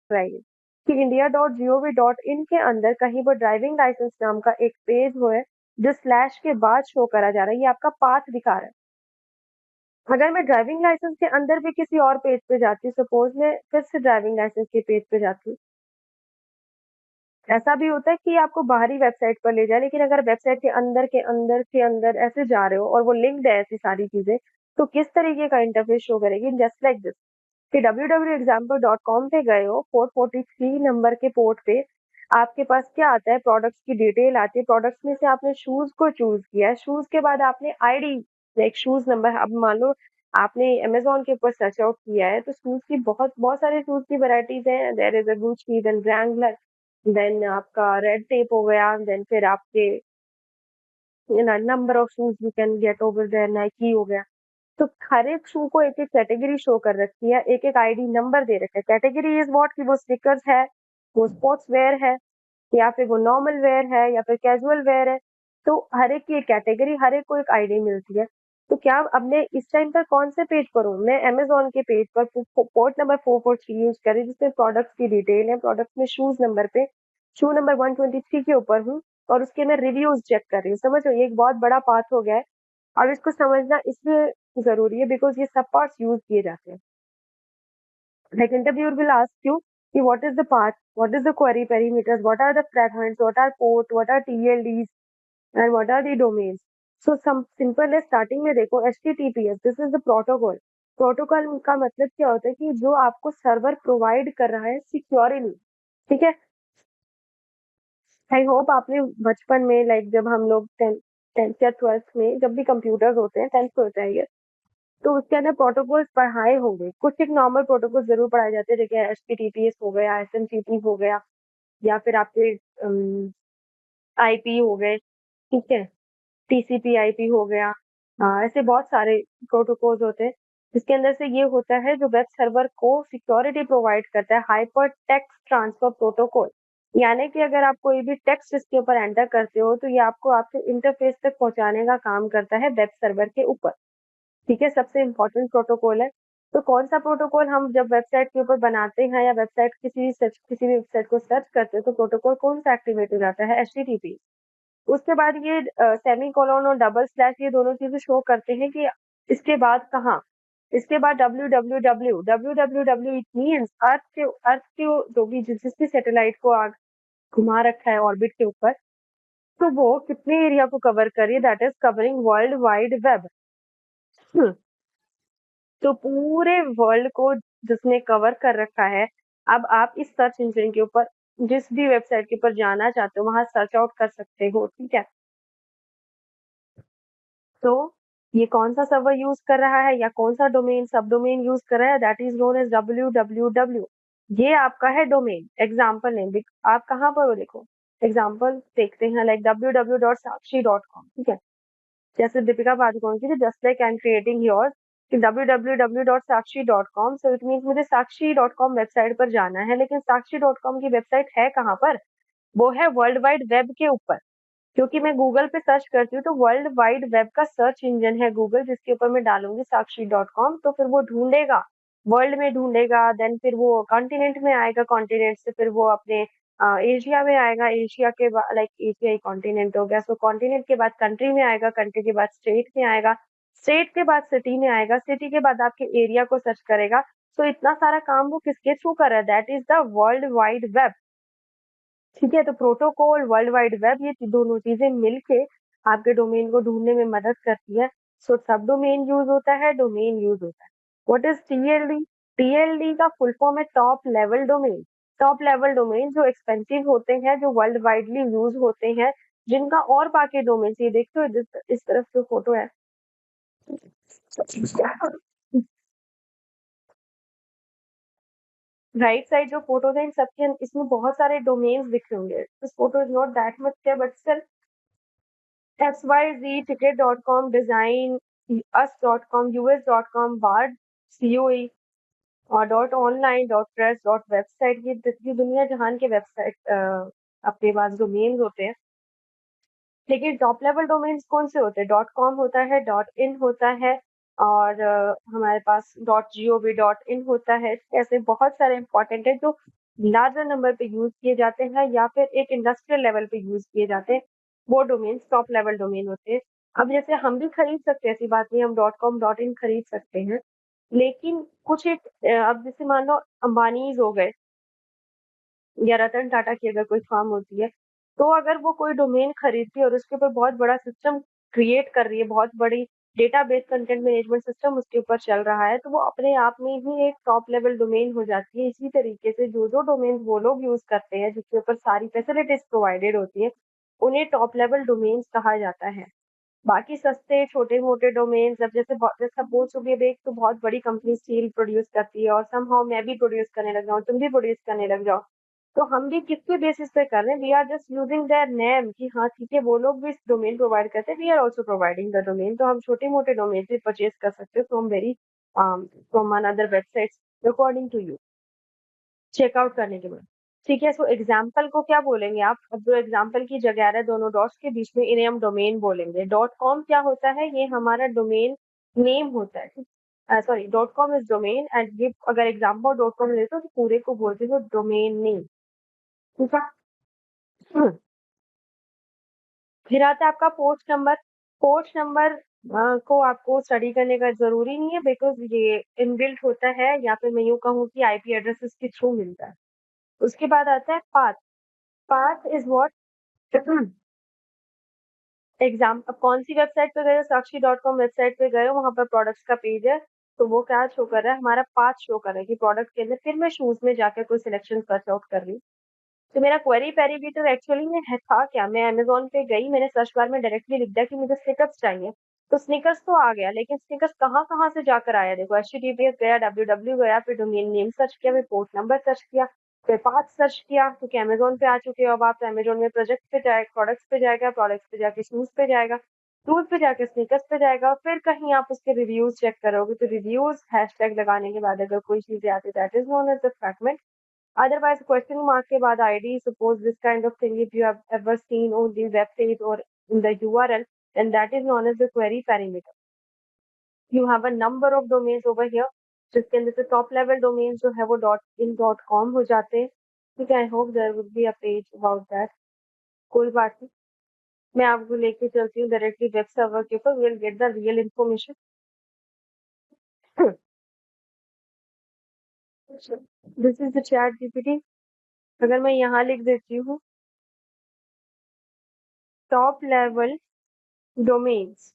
कराइए कि india.gov.in के अंदर कहीं पर ड्राइविंग लाइसेंस नाम का एक पेज हो है जो स्लैश के बाद शो करा जा रहा है, ये आपका पाथ दिखा रहा है। अगर मैं ड्राइविंग लाइसेंस के अंदर भी किसी और पेज पे जाती हूँ, सपोज मैं फिर से ड्राइविंग लाइसेंस के पेज पे जाती हूँ, ऐसा भी होता है कि आपको बाहरी वेबसाइट पर ले जाए, लेकिन अगर वेबसाइट के अंदर ऐसे जा रहे हो और वो लिंक्ड है ऐसी सारी चीजें, तो किस तरीके का इंटरफेस शो करेगी? जस्ट लाइक दिस कि www.example.com पे गए हो, 443 नंबर के पोर्ट पे आपके पास क्या आता है? प्रोडक्ट्स की डिटेल आती है। प्रोडक्ट्स में से आपने शूज को चूज किया है, शूज के बाद आपने आईडी लाइक शूज नंबर, अब मान लो आपने अमेजोन के ऊपर सर्च आउट किया है तो शूज की बहुत बहुत सारे शूज की वैरायटीज हैं। There is a Gucci, then Wrangler, then आपका रेड टेप हो गया, देन फिर आपके number of shoes you can get over there, Nike हो गया। तो हर एक शू को एक एक कैटेगरी शो कर रखी है, एक एक आईडी नंबर दे रखा है। कैटेगरी इज व्हाट कि वो स्टिकर्स है, वो स्पोर्ट्स वेयर है, या फिर वो नॉर्मल वेयर है, या फिर कैजुअल वेयर है। तो हर एक की एक कैटेगरी, हर एक को एक आईडी मिलती है। तो क्या अब मैं इस टाइम पर कौन से पेज पर हूँ? मैं अमेजोन के पेज पर पोर्ट नंबर 443 यूज कर रही हूँ, जिसमें प्रोडक्ट्स की डिटेल है। प्रोडक्ट में शूज नंबर पे शू नंबर 123 के ऊपर हूँ और उसके मैं रिव्यूज चेक कर रही हूँ। समझ लो ये एक बहुत बड़ा पाथ हो गया है। अब इसको समझना इसलिए जरूरी है बिकॉज ये सब पार्ट्स यूज किए जाते हैं। Like interviewer will ask you कि what is the path, what is the query perimeters, what are the fragments, what are port, what are TLDs and what are the domains. So some simple है, starting में देखो HTTPS, this is the protocol. Protocol का मतलब क्या होता है कि जो आपको सर्वर प्रोवाइड कर रहा है सिक्योरली, ठीक है। आई होप आपने बचपन में लाइक जब हम लोग टेंथ या ट्वेल्थ में जब भी कंप्यूटर्स होते हैं, टेंथ में होता है ये, तो उसके अंदर प्रोटोकॉल्स पढ़ाए होंगे। कुछ एक नॉर्मल प्रोटोकॉल जरूर पढ़ाए जाते हैं, जैसे HTTPS हो गया, SMTP हो गया, या फिर आपके आईपी हो गए, ठीक है, TCP/IP हो गया। ऐसे बहुत सारे प्रोटोकॉल्स होते हैं जिसके अंदर से ये होता है जो वेब सर्वर को सिक्योरिटी प्रोवाइड करता है, हाइपर टेक्स्ट ट्रांसफर प्रोटोकॉल। यानी कि अगर आप कोई भी टेक्स्ट इसके ऊपर एंटर करते हो तो ये आपको आपके इंटरफेस तक पहुंचाने का काम करता है वेब सर्वर के ऊपर, ठीक है। सबसे इम्पोर्टेंट प्रोटोकॉल है। तो कौन सा प्रोटोकॉल हम जब वेबसाइट के ऊपर बनाते हैं या वेबसाइट किसी भी वेबसाइट को सर्च करते हैं तो प्रोटोकॉल कौन सा एक्टिवेट हो जाता है? HTTP। उसके बाद ये सेमी कोलोन और डबल स्लैश ये दोनों चीजें शो करते हैं कि इसके बाद कहाँ। इसके बाद www इट मीन्स अर्थ के जो भी जिसकी सैटेलाइट को आग घुमा रखा है ऑर्बिट के ऊपर, तो वो कितने एरिया को कवर करिए, that is covering world wide web. तो पूरे वर्ल्ड को जिसने कवर कर रखा है। अब आप इस सर्च इंजन के ऊपर जिस भी वेबसाइट के ऊपर जाना चाहते हो वहां सर्च आउट कर सकते हो, ठीक है। तो ये कौन सा सर्वर यूज कर रहा है या कौन सा डोमेन सब डोमेन यूज कर रहा है, that is known as www। ये आपका है डोमेन। एग्जाम्पल नेम आप कहाँ पर हो देखो, एग्जाम्पल देखते हैं लाइक www.sakshi.com, ठीक है। जैसे दीपिका पादुकोण की just like I am creating yours कि www.sakshi.com, सो इट मीन्स मुझे sakshi.com वेबसाइट पर जाना है, लेकिन sakshi.com की वेबसाइट है कहाँ पर? वो है वर्ल्ड वाइड वेब के ऊपर। क्योंकि मैं गूगल पे सर्च करती हूँ तो वर्ल्ड वाइड वेब का सर्च इंजन है गूगल, जिसके ऊपर मैं डालूंगी sakshi.com तो फिर वो ढूंढेगा, वर्ल्ड में ढूंढेगा, देन फिर वो कॉन्टिनेंट में आएगा, कॉन्टिनेंट से फिर वो अपने एशिया में आएगा, एशिया के बाद लाइक एशिया ही कॉन्टिनेंट हो गया, सो कॉन्टिनेंट के बाद कंट्री में आएगा, कंट्री के बाद स्टेट में आएगा, स्टेट के बाद सिटी में आएगा, सिटी के बाद आपके एरिया को सर्च करेगा। सो इतना सारा काम वो किसके थ्रू कर रहा है? That is the world wide web, ठीक है। तो प्रोटोकॉल, वर्ल्ड वाइड वेब, ये दोनों चीजें मिलके आपके डोमेन को ढूंढने में मदद करती है। सो सब डोमेन यूज होता है, डोमेन यूज होता है। What is TLD? TLD का फुल फॉर्म है top level domain. Top level domain जो एक्सपेंसिव होते हैं, जो वर्ल्ड वाइडली यूज होते हैं, जिनका और बाकी डोमेन ये देखते हो इस तरफ जो फोटो है, राइट साइड जो फोटो है इन सबके इसमें बहुत सारे डोमेन्स दिख रहे होंगे। This photo is not that much clear but still XYZ, ticket.com, design, us.com, us.com, bard, COE और .online, .press, .website, ये दुनिया जहान के वेबसाइट अपने पास डोमेन्स होते हैं। लेकिन टॉप लेवल डोमेन्स कौन से होते हैं? .com होता है, .in होता है, और हमारे पास .gov.in होता है। ऐसे बहुत सारे इंपॉर्टेंट है जो लार्जर नंबर पे यूज किए जाते हैं या फिर एक इंडस्ट्रियल लेवल पे यूज किए जाते हैं, वो डोमेन्स टॉप लेवल डोमेन होते हैं। अब जैसे हम भी खरीद सकते हैं, ऐसी बात नहीं, हम .com.in खरीद सकते हैं, लेकिन कुछ एक अब जैसे मान लो अंबानीज हो गए या रतन टाटा की अगर कोई फर्म होती है, तो अगर वो कोई डोमेन खरीदती है और उसके ऊपर बहुत बड़ा सिस्टम क्रिएट कर रही है, बहुत बड़ी डेटाबेस कंटेंट मैनेजमेंट सिस्टम उसके ऊपर चल रहा है, तो वो अपने आप में ही एक टॉप लेवल डोमेन हो जाती है। इसी तरीके से जो डोमेन वो लोग यूज करते हैं जिसके ऊपर सारी फैसिलिटीज प्रोवाइडेड होती है, उन्हें टॉप लेवल डोमेन्स कहा जाता है। बाकी सस्ते छोटे-मोटे डोमेन्स, अब जैसे सपोज़ टू गिव, एक तो बहुत बड़ी कंपनी स्टील प्रोड्यूस करती है और समहाउ मैं भी प्रोड्यूस करने लग जाऊँ, तुम भी प्रोड्यूस करने लग जाओ। तो हम भी किसके बेसिस पे कर रहे हैं? We are just using their name कि हाँ, ठीक है, वो लोग भी इस डोमेन प्रोवाइड करते हैं, we are also providing the domain. तो हम छोटे-मोटे डोमेन भी परचेज़ कर सकते हो from another websites according to you. Checkout करने के बाद। ठीक है, सो एग्ज़ाम्पल को क्या बोलेंगे आप? अब जो एग्ज़ाम्पल की जगह आ रहा है दोनों डॉट्स के बीच में, इन्हें हम डोमेन बोलेंगे। डॉट कॉम क्या होता है? ये हमारा डोमेन नेम होता है, ठीक? Sorry, dot com is domain and ये अगर एग्ज़ाम्पल डॉट कॉम लेते हो तो पूरे को बोलते हो डोमेन नेम, ठीक है? हम्म, फिर आता है आपका पोर्ट नंबर। पोर्ट नंबर को आपको स्टडी करने का ज़रूरी नहीं है, बिकॉज़ ये इनबिल्ट होता है, या फिर मैं यूँ कहूँ कि आईपी एड्रेसेस के थ्रू मिलता है। उसके बाद आता है पाथ। Path is what? अब कौन सी वेबसाइट पे गए हो? साक्षी.com वेबसाइट पे गए हो, वहाँ पर प्रोडक्ट्स का पेज है, तो वो क्या शो कर रहा है? हमारा पाथ शो कर रहा है कि प्रोडक्ट के अंदर, फिर मैं शूज़ में जाकर कोई सिलेक्शन सर्च आउट कर रही हूँ। तो मेरा क्वेरी पैरामीटर एक्चुअली में है था क्या? मैं अमेज़न पे गई, मैंने सर्च बार में डायरेक्टली लिख दिया कि मुझे स्नीकर्स चाहिए, तो स्नीकर्स तो आ गया, लेकिन स्नीकर्स कहाँ-कहाँ से जाकर आया? देखो, एचटीटीपीएस गया, डब्ल्यूडब्ल्यू गया, फिर डोमेन नेम सर्च किया, फिर पोर्ट नंबर सर्च किया, फिर पाथ सर्च किया, क्योंकि अमेज़न पे आ चुके हो अब आप, तो अमेज़न में प्रोजेक्ट पे जाए प्रोडक्ट्स पे जाएगा, प्रोडक्ट्स पे जाके शूज़ पे जाएगा, शूज़ पे जाके स्नीकर्स पे जाएगा, फिर कहीं आप उसके रिव्यूज़ चेक करोगे, तो रिव्यूज़ हैशटैग लगाने के बाद अगर कोई चीज़ें आती है, that is known as the fragment. Otherwise, question mark के बाद ID, suppose this kind of thing, if you have ever seen on the web page or in the URL, then that is known as the query parameter. You have a number of domains over here, जिसके अंदर से top level domains जो है वो .in.com हो जाते हैं। ठीक है, I hope there would be a page about that. कोई बात नहीं, मैं आपको लेके चलती हूँ डायरेक्टली वेब सर्वर के ऊपर, we'll get the real information. This is the chat GPT. अगर मैं यहाँ लिख देती हूँ top level domains,